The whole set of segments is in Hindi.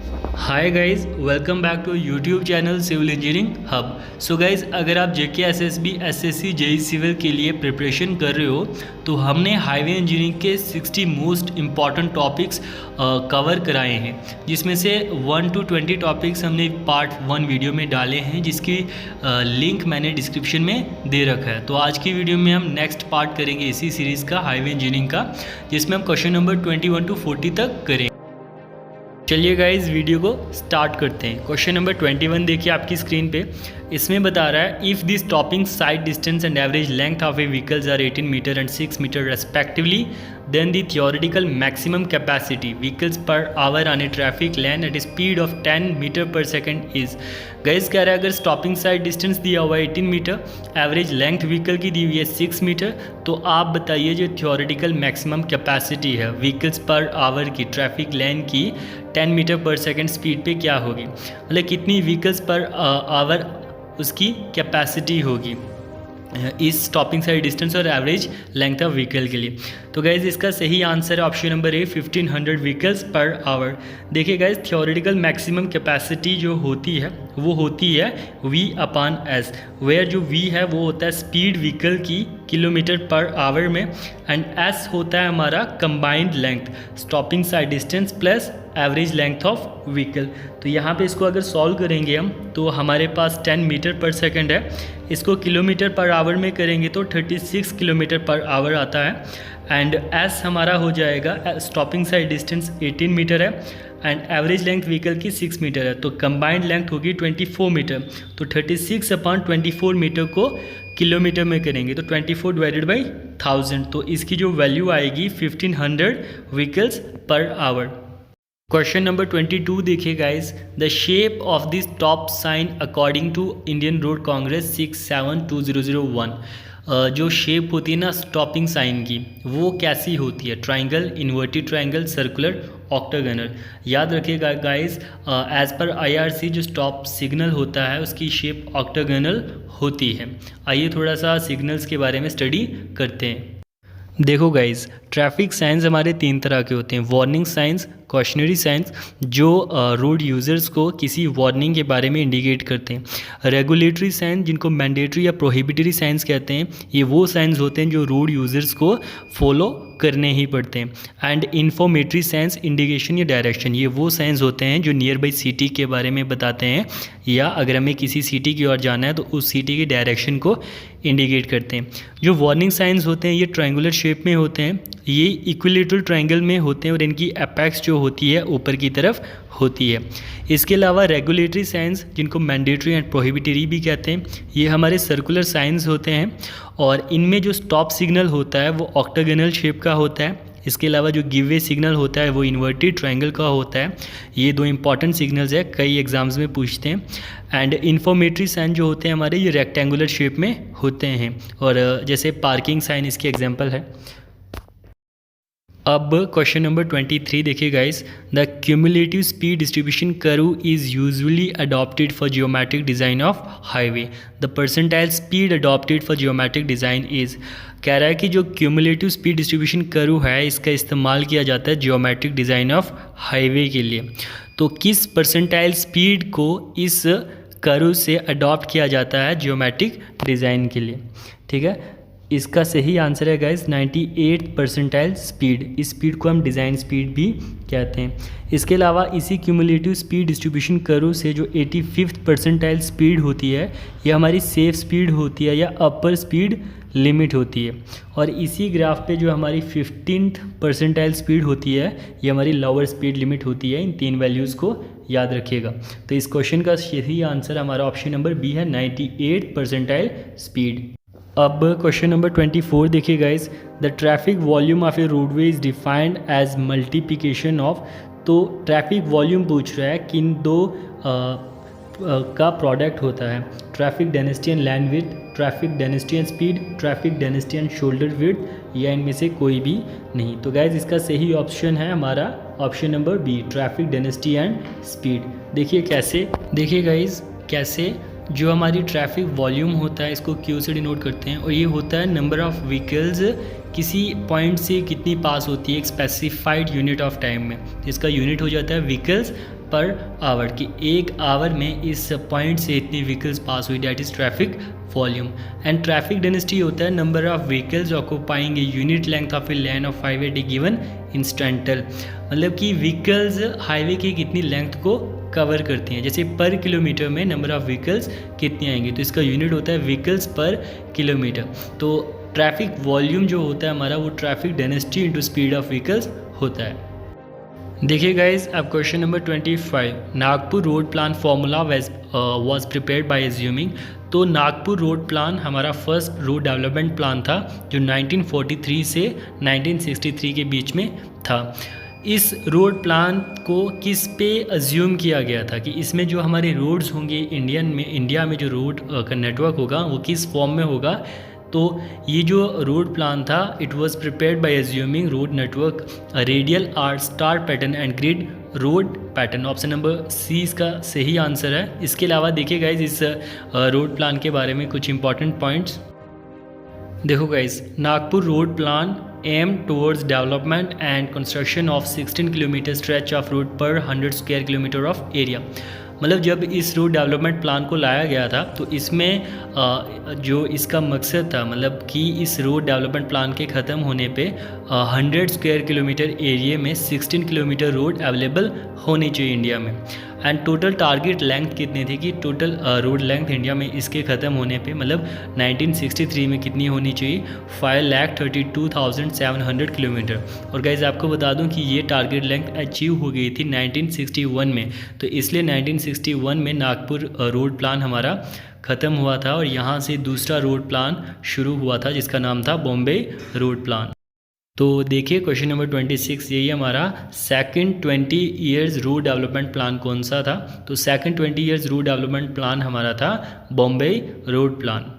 Hi guys, welcome back to YouTube channel civil engineering hub. So guys, अगर आप JK SSB SSC JE civil के लिए प्रिपरेशन कर रहे हो तो हमने हाईवे इंजीनियरिंग के 60 मोस्ट इम्पॉर्टेंट टॉपिक्स कवर कराए हैं, जिसमें से 1 to 20 टॉपिक्स हमने पार्ट 1 वीडियो में डाले हैं, जिसकी लिंक मैंने डिस्क्रिप्शन में दे रखा है। तो आज की वीडियो में हम नेक्स्ट पार्ट करेंगे इसी सीरीज़ का, हाईवे इंजीनियरिंग का, जिसमें हम क्वेश्चन नंबर 21 to 40 तक करेंगे। चलिए गाइज, वीडियो को स्टार्ट करते हैं। क्वेश्चन नंबर 21 देखिए आपकी स्क्रीन पे। इसमें बता रहा है, if the stopping sight distance and average length of a vehicles are 18 metre and 6 metre respectively, then the theoretical maximum capacity vehicles per hour on a traffic lane at a speed of 10 metre per second is. Guys कह रहा है, अगर स्टॉपिंग साइड डिस्टेंस दिया हुआ है 18 मीटर, एवरेज लेंथ व्हीकल की दी हुई है 6 मीटर, तो आप बताइए जो थियोरेटिकल मैक्सिमम कैपेसिटी है व्हीकल्स पर आवर की ट्रैफिक लेन की 10 मीटर पर सेकेंड स्पीड पे क्या होगी, मतलब कितनी व्हीकल्स पर आवर उसकी कैपेसिटी होगी इस स्टॉपिंग साइड डिस्टेंस और एवरेज लेंथ ऑफ व्हीकल के लिए। तो गाइज इसका सही आंसर है option number A, 1500 vehicles per our. देखिए गाइज, थियोरेटिकल मैक्सिमम कैपेसिटी जो होती है वो होती है V/S, वेयर जो V है वो होता है स्पीड व्हीकल की किलोमीटर पर आवर में, एंड S होता है हमारा combined length stopping sight distance plus average length of vehicle. तो यहाँ पे इसको अगर सॉल्व करेंगे हम तो हमारे पास 10 मीटर पर सेकंड है, इसको किलोमीटर पर आवर में करेंगे तो 36 किलोमीटर पर आवर आता है, एंड S हमारा हो जाएगा, स्टॉपिंग साइड डिस्टेंस 18 मीटर है एंड एवरेज लेंथ व्हीकल की 6 मीटर है, तो कंबाइंड लेंथ होगी 24 मीटर। तो 36/24 मीटर को किलोमीटर में करेंगे तो 24 डिवाइडेड बाई 1000, तो इसकी जो वैल्यू आएगी 1500 vehicles per our. Question number 22 देखिए guys, the shape of this top sign according to Indian Road Congress 6720001। जो शेप होती है ना स्टॉपिंग साइन की, वो कैसी होती है? Triangle, inverted triangle, circular, octagonal. याद रखिएगा गाइज, एज पर IRC जो स्टॉप सिग्नल होता है उसकी शेप ऑक्टागोनल होती है। आइए थोड़ा सा सिग्नल्स के बारे में स्टडी करते हैं। देखो गाइज, ट्रैफिक साइंस हमारे 3 तरह के होते हैं, वार्निंग साइंस, कॉशनरी साइंस, जो रोड यूज़र्स को किसी वार्निंग के बारे में इंडिकेट करते हैं, रेगुलेटरी साइंस जिनको मैंडेटरी या प्रोहिबिटरी साइंस कहते हैं, ये वो साइंस होते हैं जो रोड यूज़र्स को फॉलो करने ही पड़ते हैं, एंड इन्फॉर्मेटरी साइंस, इंडिकेशन या डायरेक्शन, ये वो साइंस होते हैं जो नियर बाई सिटी के बारे में बताते हैं, या अगर हमें किसी सिटी की ओर जाना है तो उस सिटी की डायरेक्शन को इंडिकेट करते हैं। जो वार्निंग साइंस होते हैं ये ट्रायंगुलर शेप में होते हैं, ये इक्विलेटरल ट्रायंगल में होते हैं और इनकी एपेक्स जो होती है ऊपर की तरफ होती है। इसके अलावा रेगुलेटरी साइंस जिनको मैंडेटरी एंड प्रोहिबिटरी भी कहते हैं, ये हमारे सर्कुलर साइंस होते हैं और इनमें जो स्टॉप सिग्नल होता है वो ऑक्टागोनल शेप का होता है। इसके अलावा जो गिव वे सिग्नल होता है वो इन्वर्टेड ट्रायंगल का होता है। ये 2 इंपॉर्टेंट सिग्नल्स है, कई एग्जाम्स में पूछते हैं। एंड इन्फॉर्मेटरी साइन जो होते हैं हमारे, ये रेक्टेंगुलर शेप में होते हैं, और जैसे पार्किंग साइन इसकी एग्जांपल है। अब क्वेश्चन नंबर 23 देखिए guys, the cumulative speed distribution curve is usually adopted for geometric design of highway, the percentile speed adopted for geometric design is. कह रहा है कि जो क्यूमुलेटिव स्पीड डिस्ट्रीब्यूशन कर्व है इसका इस्तेमाल किया जाता है जियोमेट्रिक डिज़ाइन ऑफ हाईवे के लिए, तो किस परसेंटाइल स्पीड को इस कर्व से अडॉप्ट किया जाता है जियोमेट्रिक डिज़ाइन के लिए? ठीक है, इसका सही आंसर है गाइज 98 परसेंटाइल स्पीड। इस स्पीड को हम डिज़ाइन स्पीड भी कहते हैं। इसके अलावा इसी क्यूमुलेटिव स्पीड डिस्ट्रीब्यूशन कर्व से जो 85th परसेंटाइल स्पीड होती है ये हमारी सेफ स्पीड होती है या अपर स्पीड लिमिट होती है, और इसी ग्राफ पे जो हमारी 15th परसेंटाइल स्पीड होती है ये हमारी लोअर स्पीड लिमिट होती है। इन 3 वैल्यूज़ को याद रखिएगा। तो इस क्वेश्चन का सही आंसर हमारा ऑप्शन नंबर बी है, 98 परसेंटाइल स्पीड। अब क्वेश्चन नंबर 24 देखिए guys, the traffic volume of a roadway is defined as multiplication of. तो ट्रैफिक वॉल्यूम पूछ रहा है किन 2 का प्रोडक्ट होता है, traffic density and lane width, traffic density and speed, traffic density and shoulder width, या इनमें से कोई भी नहीं। तो गाइज इसका सही ऑप्शन है हमारा option number B, traffic density and speed. देखिए कैसे, देखिए गाइज कैसे जो हमारी ट्रैफिक वॉल्यूम होता है इसको क्यू से डिनोट करते हैं, और ये होता है नंबर ऑफ़ व्हीकल्स किसी पॉइंट से कितनी पास होती है एक स्पेसिफाइड यूनिट ऑफ टाइम में। तो इसका यूनिट हो जाता है व्हीकल्स पर आवर, कि एक आवर में इस पॉइंट से इतनी व्हीकल्स पास हुई, that is traffic volume. And traffic density होता है number of vehicles occupying a unit length of a lane of highway at a given instant, मतलब कि व्हीकल्स हाईवे की कितनी लेंथ को कवर करती हैं। जैसे पर किलोमीटर में नंबर ऑफ व्हीकल्स कितनी आएंगी, तो इसका यूनिट होता है व्हीकल्स पर किलोमीटर। तो ट्रैफिक वॉल्यूम जो होता है हमारा, वो traffic density into speed of vehicles होता है। देखिए गाइज, अब question number 25, Nagpur road plan formula was prepared by assuming. तो नागपुर रोड प्लान हमारा फर्स्ट रोड डेवलपमेंट प्लान था जो 1943 से 1963 के बीच में था। इस रोड प्लान को किस पे अज्यूम किया गया था कि इसमें जो हमारे रोड्स होंगे इंडिया में जो रोड का नेटवर्क होगा वो किस फॉर्म में होगा। तो ये जो रोड प्लान था, it was prepared by assuming road network radial art star pattern and grid road pattern. Option number C इसका सही आंसर है। इसके अलावा देखिए गाइज, इस रोड प्लान के बारे में कुछ इंपॉर्टेंट पॉइंट्स देखो guys. Nagpur road plan aim towards development and construction of 16 kilometre stretch of road per 100 square kilometre of area. मतलब जब इस रोड डेवलपमेंट प्लान को लाया गया था तो इसमें जो इसका मकसद था, मतलब कि इस रोड डेवलपमेंट प्लान के ख़त्म होने पे 100 स्क्वायर किलोमीटर एरिया में 16 किलोमीटर रोड अवेलेबल होनी चाहिए इंडिया में। एंड टोटल टारगेट लेंथ कितनी थी कि टोटल रोड लेंथ इंडिया में इसके ख़त्म होने पे मतलब 1963 में कितनी होनी चाहिए, 5,32,700 किलोमीटर। और गाइज आपको बता दूं कि ये टारगेट लेंथ अचीव हो गई थी 1961 में। तो इसलिए 1961 में नागपुर रोड प्लान हमारा ख़त्म हुआ था और यहाँ से दूसरा रोड प्लान शुरू हुआ था जिसका नाम था बॉम्बे रोड प्लान। तो देखिए क्वेश्चन नंबर 26, यही हमारा second 20 years road development plan कौन सा था। तो second 20 years road development plan हमारा था बॉम्बे रोड प्लान।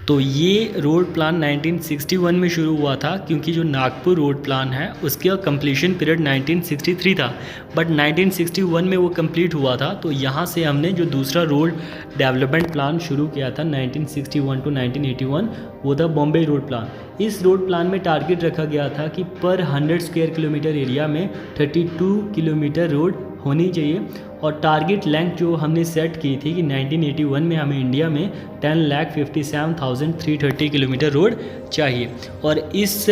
तो ये रोड प्लान 1961 में शुरू हुआ था क्योंकि जो नागपुर रोड प्लान है उसका कंप्लीशन पीरियड 1963 था, बट 1961 में वो कंप्लीट हुआ था। तो यहाँ से हमने जो दूसरा रोड डेवलपमेंट प्लान शुरू किया था 1961 टू 1981, वो था बॉम्बे रोड प्लान। इस रोड प्लान में टारगेट रखा गया था कि पर 100 स्क्वायर किलोमीटर एरिया में 32 किलोमीटर रोड होनी चाहिए। और टारगेट लेंथ जो हमने सेट की थी कि 1981 में हमें इंडिया में 10,57,330 किलोमीटर रोड चाहिए। और इस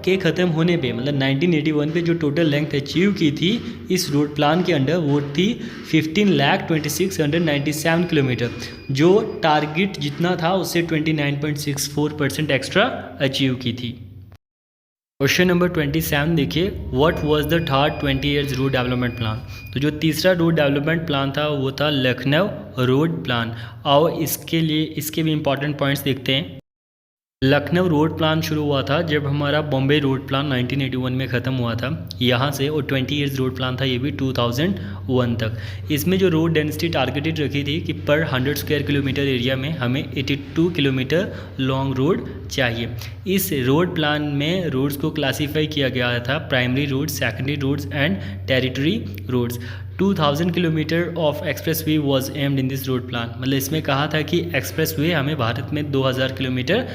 के ख़त्म होने पे मतलब 1981 पे जो टोटल लेंथ अचीव की थी इस रोड प्लान के अंडर वो थी 15,26,97 किलोमीटर, जो टारगेट जितना था उससे 29.64% एक्स्ट्रा अचीव की थी। क्वेश्चन नंबर 27 देखिए, what was the third 20 years road development plan. तो जो तीसरा रोड डेवलपमेंट प्लान था वो था लखनऊ रोड प्लान। आओ इसके भी इंपॉर्टेंट पॉइंट्स देखते हैं। लखनऊ रोड प्लान शुरू हुआ था जब हमारा बॉम्बे रोड प्लान 1981 में ख़त्म हुआ था यहाँ से, और 20 ईयर्स रोड प्लान था ये भी 2001 तक। इसमें जो रोड डेंसिटी टारगेटेड रखी थी कि पर 100 स्क्वायर किलोमीटर एरिया में हमें 82 किलोमीटर लॉन्ग रोड चाहिए। इस रोड प्लान में रोड्स को क्लासीफाई किया गया था primary roads, secondary roads and tertiary roads. 2000 kilometre of expressway was aimed in this road plan. मतलब इसमें कहा था कि एक्सप्रेस वे हमें भारत में 2000 किलोमीटर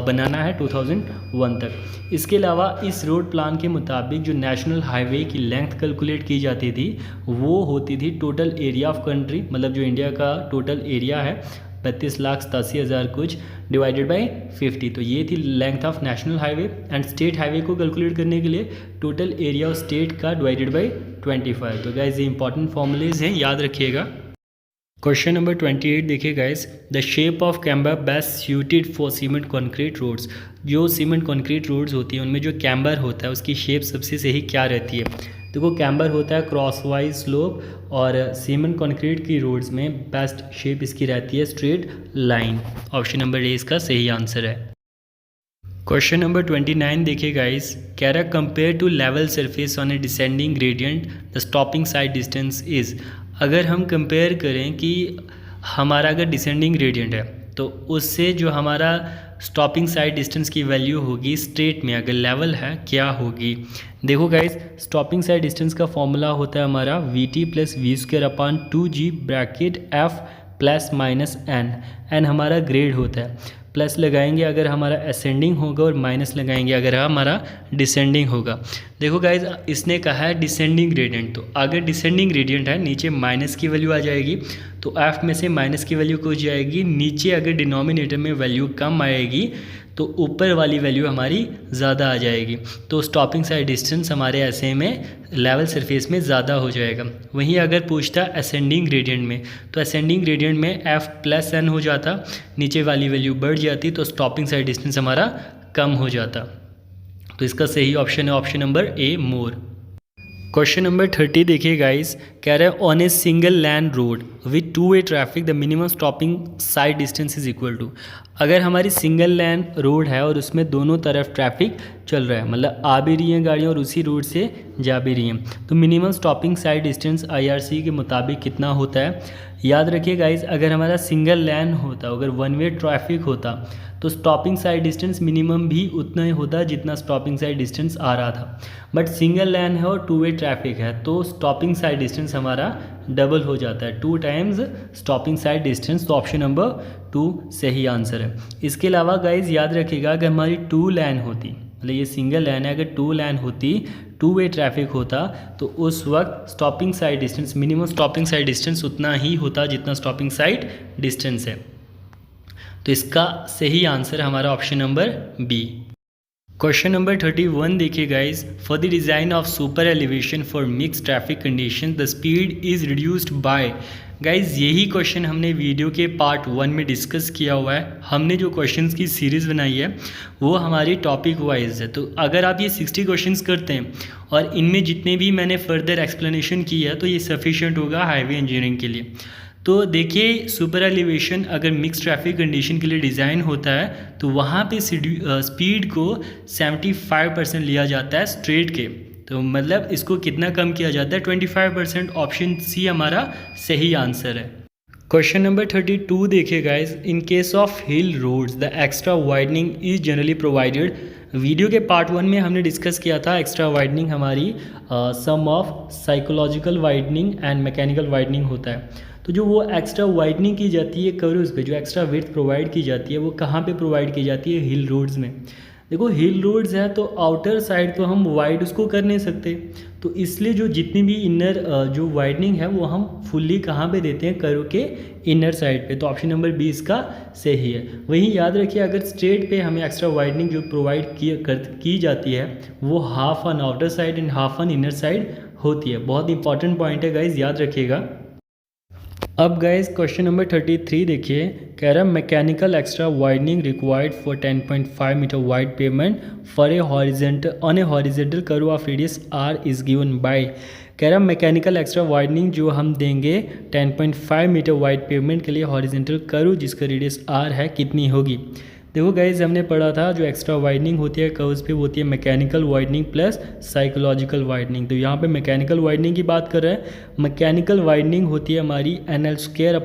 बनाना है 2001 तक। इसके अलावा इस रोड प्लान के मुताबिक जो नेशनल हाईवे की लेंथ कैलकुलेट की जाती थी वो होती थी टोटल एरिया ऑफ कंट्री, मतलब जो इंडिया का टोटल एरिया है 35,87,000 कुछ डिवाइडेड बाय 50। तो ये थी length of national highway. And state highway को कैलकुलेट करने के लिए टोटल एरिया ऑफ स्टेट का डिवाइडेड बाय 25। तो गाइज ये इंपॉर्टेंट फॉर्मूलेज हैं, याद रखिएगा। क्वेश्चन नंबर 28 देखिए guys, the shape of camber best suited for cement concrete roads. जो सीमेंट कॉन्क्रीट रोड्स होती हैं उनमें जो कैम्बर होता है उसकी शेप सबसे सही क्या रहती है। देखो कैम्बर होता है क्रॉस वाइज स्लोप, और सीमेंट कंक्रीट की रोड्स में बेस्ट शेप इसकी रहती है स्ट्रेट लाइन। ऑप्शन नंबर ए इसका सही आंसर है। क्वेश्चन नंबर 29 देखिए गाइस, कह रहा compare to level surface on a descending gradient the stopping sight distance is. अगर हम कंपेयर करें कि हमारा अगर डिसेंडिंग ग्रेडियंट है तो उससे जो हमारा स्टॉपिंग साइड डिस्टेंस की वैल्यू होगी स्ट्रेट में, अगर लेवल है क्या होगी। देखो गाइस, स्टॉपिंग साइड डिस्टेंस का फॉर्मूला होता है हमारा VT + V² 2G bracket F ± N। N हमारा ग्रेड होता है। प्लस लगाएंगे अगर हमारा असेंडिंग होगा और माइनस लगाएंगे अगर हमारा डिसेंडिंग होगा। देखो गाइज इसने कहा है डिसेंडिंग ग्रेडियंट, तो अगर डिसेंडिंग ग्रेडियंट है नीचे माइनस की वैल्यू आ जाएगी, तो एफ में से माइनस की वैल्यू कुछ जाएगी नीचे। अगर डिनोमिनेटर में वैल्यू कम आएगी तो ऊपर वाली वैल्यू हमारी ज़्यादा आ जाएगी, तो स्टॉपिंग साइड डिस्टेंस हमारे ऐसे में लेवल सरफेस में ज़्यादा हो जाएगा। वहीं अगर पूछता असेंडिंग ग्रेडियंट में, तो असेंडिंग ग्रेडियंट में एफ प्लस एन हो जाता, नीचे वाली वैल्यू बढ़ जाती, तो स्टॉपिंग साइड डिस्टेंस हमारा कम हो जाता। तो इसका सही ऑप्शन है option number A, more. Question number 30 देखिए गाइस, कह रहा है on a single lane road with two way traffic the minimum stopping sight distance is equal to. अगर हमारी सिंगल लैन रोड है और उसमें दोनों तरफ ट्रैफिक चल रहा है, मतलब आ भी रही हैं गाड़ियाँ और उसी रोड से जा भी रही हैं, तो minimum stopping sight distance IRC के मुताबिक कितना होता है। याद रखिए गाइस, अगर हमारा सिंगल लैन होता, अगर वन वे ट्रैफिक होता, तो स्टॉपिंग साइड डिस्टेंस मिनिमम भी उतना ही होता जितना स्टॉपिंग साइड डिस्टेंस आ रहा था। बट सिंगल लैन है और टू वे ट्रैफिक है, तो स्टॉपिंग साइड डिस्टेंस हमारा डबल हो जाता है, 2 टाइम्स स्टॉपिंग साइड डिस्टेंस। तो ऑप्शन नंबर 2 सही आंसर है। इसके अलावा गाइज याद रखिएगा, अगर हमारी 2 लैन होती, मतलब ये सिंगल लैन है, अगर 2 लैन होती, 2 वे ट्रैफिक होता, तो उस वक्त stopping sight distance, minimum stopping sight distance उतना ही होता जितना स्टॉपिंग साइड डिस्टेंस है। तो इसका सही आंसर हमारा option number B. Question number 31 देखिए guys, for the design of super elevation for mix traffic condition the speed is reduced by. Guys यही क्वेश्चन हमने वीडियो के पार्ट 1 में डिस्कस किया हुआ है। हमने जो क्वेश्चंस की सीरीज़ बनाई है वो हमारी टॉपिक वाइज है, तो अगर आप ये 60 क्वेश्चंस करते हैं और इनमें जितने भी मैंने फर्दर एक्सप्लेनेशन की है तो ये सफिशिएंट होगा हाईवे इंजीनियरिंग के लिए। तो देखिए सुपर एलिवेशन अगर मिक्स ट्रैफिक कंडीशन के लिए डिज़ाइन होता है तो वहाँ पे स्पीड को 75% लिया जाता है स्ट्रेट के, तो मतलब इसको कितना कम किया जाता है 25%। ऑप्शन सी हमारा सही आंसर है। क्वेश्चन नंबर 32 देखिए guys, in case of hill roads the extra widening is generally provided. Video के पार्ट 1 में हमने डिस्कस किया था एक्स्ट्रा वाइडनिंग हमारी sum of psychological widening and mechanical widening होता है। तो जो वो एक्स्ट्रा वाइडनिंग की जाती है कर्व्स पे, जो एक्स्ट्रा विड्थ प्रोवाइड की जाती है वो कहाँ पे प्रोवाइड की जाती है, हिल रोड्स में। देखो हिल रोड्स है तो आउटर साइड तो हम वाइड उसको कर नहीं सकते, तो इसलिए जो जितनी भी इनर जो वाइडनिंग है वो हम फुल्ली कहाँ पे देते हैं, कर्व के इनर साइड पे। तो ऑप्शन नंबर बी इसका सही है। वहीं याद रखिए अगर स्ट्रेट पे हमें एक्स्ट्रा वाइडनिंग जो प्रोवाइड की जाती है वो half on outer side and half on inner side होती है। बहुत इंपॉर्टेंट पॉइंट है गाइज, याद रखिएगा। अब गाइज क्वेश्चन नंबर 33 देखिए, कह रहा है mechanical extra widening required for 10.5 metre wide pavement for a horizontal on a horizontal curve of radius R is given by. कह रहा है मैकेनिकल एक्स्ट्रा वाइडनिंग जो हम देंगे 10.5 मीटर वाइड पेमेंट के लिए हॉरिजेंटल कर्व जिसका रेडियस आर है कितनी होगी। देखो गाइज हमने पढ़ा था जो एक्स्ट्रा वाइडनिंग होती है कर्व्स पे वो होती है mechanical widening plus psychological widening. तो यहाँ पे मैकेनिकल वाइडनिंग की बात कर रहे हैं। मैकेनिकल वाइडनिंग होती है हमारी NL²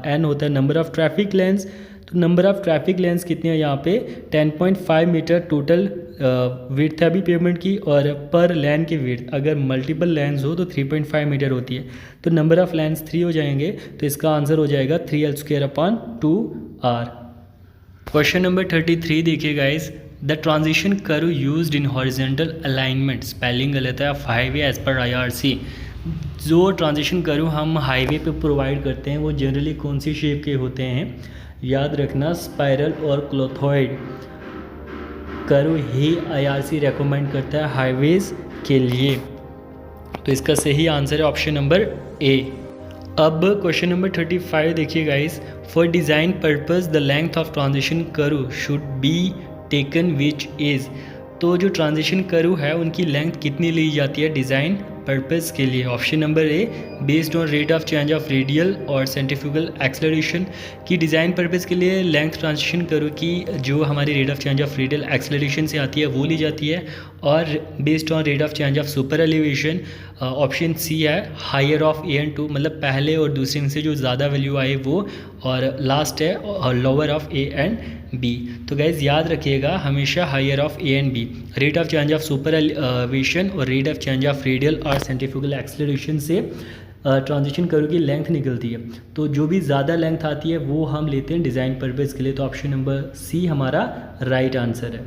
/ N होता है नंबर ऑफ़ ट्रैफिक लेंस। तो नंबर ऑफ़ ट्रैफिक लेंस कितनी है यहाँ पे 10.5 मीटर टोटल विड्थ है अभी पेमेंट की, और पर लेन की विड्थ अगर मल्टीपल लेंस हो तो 3.5 मीटर होती है, तो नंबर ऑफ़ लेंस 3 हो जाएंगे, तो इसका आंसर हो जाएगा 3L² / 2R। क्वेश्चन नंबर 33 देखिए guys, the transition curve used in horizontal alignment, spelling गलत है, of highway as per IRC। जो ट्रांजिशन कर्व हम हाईवे पे प्रोवाइड करते हैं वो जनरली कौन सी शेप के होते हैं, याद रखना स्पाइरल और क्लोथॉइड कर्व ही IRC रेकमेंड करता है हाईवेज के लिए। तो इसका सही आंसर है ऑप्शन नंबर ए। अब क्वेश्चन नंबर 35 देखिए guys, for design purpose the length of transition curve should be taken which is. तो जो ट्रांजिशन कर्व है उनकी लेंथ कितनी ली जाती है डिज़ाइन पर्पस के लिए। Option number A, based on rate of change of radial और सेंट्रीफ्यूगल एक्सेलरेशन। की डिज़ाइन पर्पस के लिए लेंथ ट्रांजिशन कर्व की जो हमारी rate of change of radial acceleration से आती है वो ली जाती है, और based on rate of change of super elevation option C है हायर ऑफ AN2, मतलब पहले और दूसरे में से जो ज़्यादा वैल्यू आए वो, और लास्ट है और लोअर ऑफ ANB। तो गाइज याद रखिएगा हमेशा higher of ANB, rate of change of super elevation और rate of change of radial और सेंट्रीफ्यूगल एक्सेलरेशन से ट्रांजिशन कर्व की लेंथ निकलती है। तो जो भी ज़्यादा लेंथ आती है वो हम लेते हैं डिज़ाइन पर्पज़ के लिए। तो ऑप्शन नंबर सी हमारा राइट आंसर है।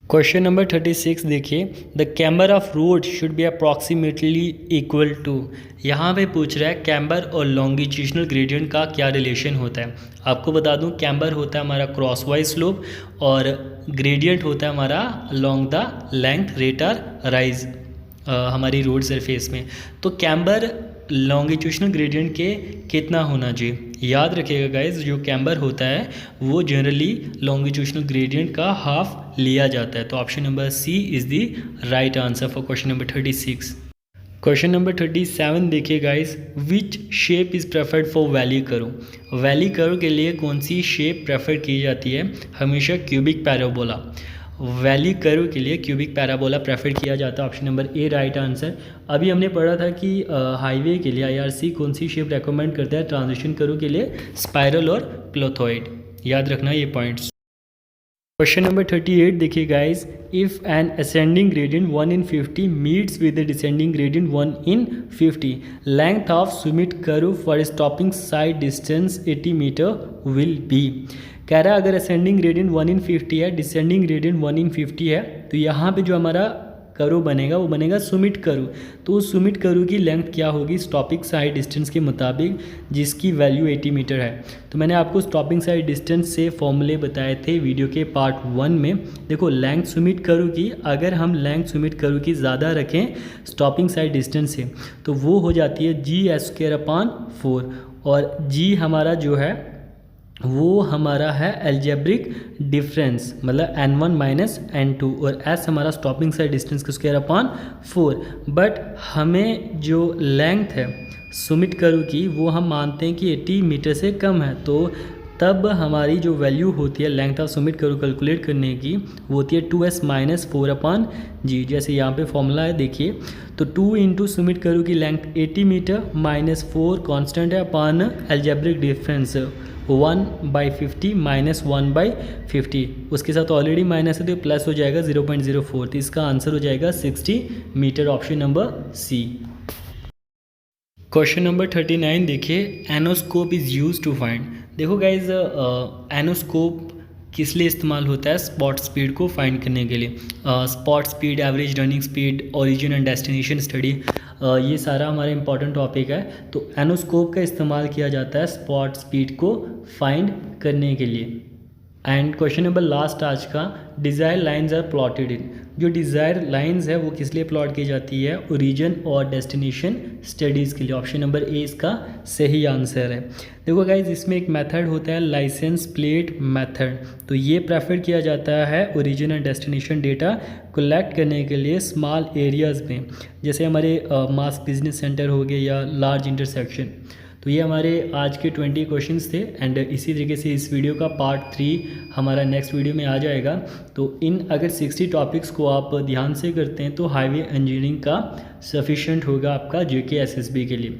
क्वेश्चन नंबर 36 देखिए, the camber of road should be approximately equal to. यहाँ पे पूछ रहा है कैम्बर और लॉन्गिट्यूशनल ग्रेडियंट का क्या रिलेशन होता है। आपको बता दूँ कैम्बर होता है हमारा क्रॉस वाइज स्लोप और ग्रेडियंट होता है हमारा long the length rate or rise हमारी रोड सरफेस में। तो कैम्बर लॉन्गिट्यूशनल ग्रेडियंट के कितना होना चाहिए, याद रखिएगा गाइज, जो कैम्बर होता है वो जनरली लॉन्गिट्यूशनल ग्रेडियंट का हाफ लिया जाता है। तो option number C is the right answer for question number 36। Question number 37 देखिए guys, which shape is preferred for valley curve. Valley curve के लिए कौन सी शेप प्रेफर की जाती है, हमेशा क्यूबिक पैराबोला। वैली कर्व के लिए क्यूबिक पैराबोला प्रेफर किया जाता है। ऑप्शन नंबर ए राइट आंसर। अभी हमने पढ़ा था कि हाईवे के लिए आईआरसी कौन सी शेप रेकमेंड करता है ट्रांजिशन कर्व के लिए, स्पाइरल और क्लोथोइड। याद रखना ये पॉइंट्स। क्वेश्चन नंबर 38 देखिए guys, if an ascending gradient 1 in 50 meets with the descending gradient 1 in 50, length of summit curve for stopping sight distance 80 metre will be. कह रहा है अगर असेंडिंग ग्रेडियंट 1 in 50 है, डिसेंडिंग ग्रेडियंट 1 in 50 है, तो यहाँ पे जो हमारा कर्व बनेगा वो बनेगा सुमिट कर्व। तो उस सुमिट कर्व की लेंथ क्या होगी स्टॉपिंग साइड डिस्टेंस के मुताबिक, जिसकी वैल्यू 80 मीटर है। तो मैंने आपको स्टॉपिंग साइड डिस्टेंस से फॉर्मूले बताए थे वीडियो के पार्ट 1 में। देखो लेंथ सुमिट कर्व की, अगर हम लेंथ सुमिट कर्व की ज़्यादा रखें स्टॉपिंग साइड डिस्टेंस से तो वो हो जाती है GS²/4 और G हमारा जो है वो हमारा है एल्जेब्रिक डिफरेंस, मतलब n1 माइनस n2, और s हमारा स्टॉपिंग साइड डिस्टेंस का स्क्वायर/4। बट हमें जो लेंथ है सुमिट कर्व की वो हम मानते हैं कि 80 मीटर से कम है। तो तब हमारी जो वैल्यू होती है length of summit curve calculate करने की वो होती है 2s - 4/g। जैसे यहाँ पे फॉर्मूला है देखिए, तो 2 इंटू सुमिट कर्व की लेंथ 80 मीटर -4 कांस्टेंट है अपॉन एल्जेब्रिक डिफरेंस 1/50 - 1/50, उसके साथ ऑलरेडी माइनस है तो प्लस हो जाएगा 0.04। तो इसका आंसर हो जाएगा 60 metre, option number C. Question number 39 देखिए, enoscope is used to find. देखो गाइज एनोस्कोप किस लिए इस्तेमाल होता है, स्पॉट स्पीड को फाइंड करने के लिए। Spot speed, average running speed, origin and destination study, ये सारा हमारा इंपॉर्टेंट टॉपिक है। तो एनोस्कोप का इस्तेमाल किया जाता है स्पॉट स्पीड को फाइंड करने के लिए। एंड क्वेश्चन नंबर लास्ट आज का, desire lines are plotted in. जो डिज़ायर लाइंस है वो किस लिए प्लॉट की जाती है, ओरिजिन और डेस्टिनेशन स्टडीज़ के लिए। ऑप्शन नंबर ए इसका सही आंसर है। देखो गाइज इसमें एक मेथड होता है लाइसेंस प्लेट मेथड, तो ये प्रेफर किया जाता है origin and destination data collect करने के लिए स्मॉल एरियाज़ में, जैसे हमारे मास बिजनेस सेंटर हो गए या लार्ज इंटरसेक्शन। तो ये हमारे आज के 20 क्वेश्चंस थे एंड इसी तरीके से इस वीडियो का पार्ट 3 हमारा नेक्स्ट वीडियो में आ जाएगा। तो इन अगर 60 टॉपिक्स को आप ध्यान से करते हैं तो हाईवे इंजीनियरिंग का सफिशिएंट होगा आपका JK SSB के लिए।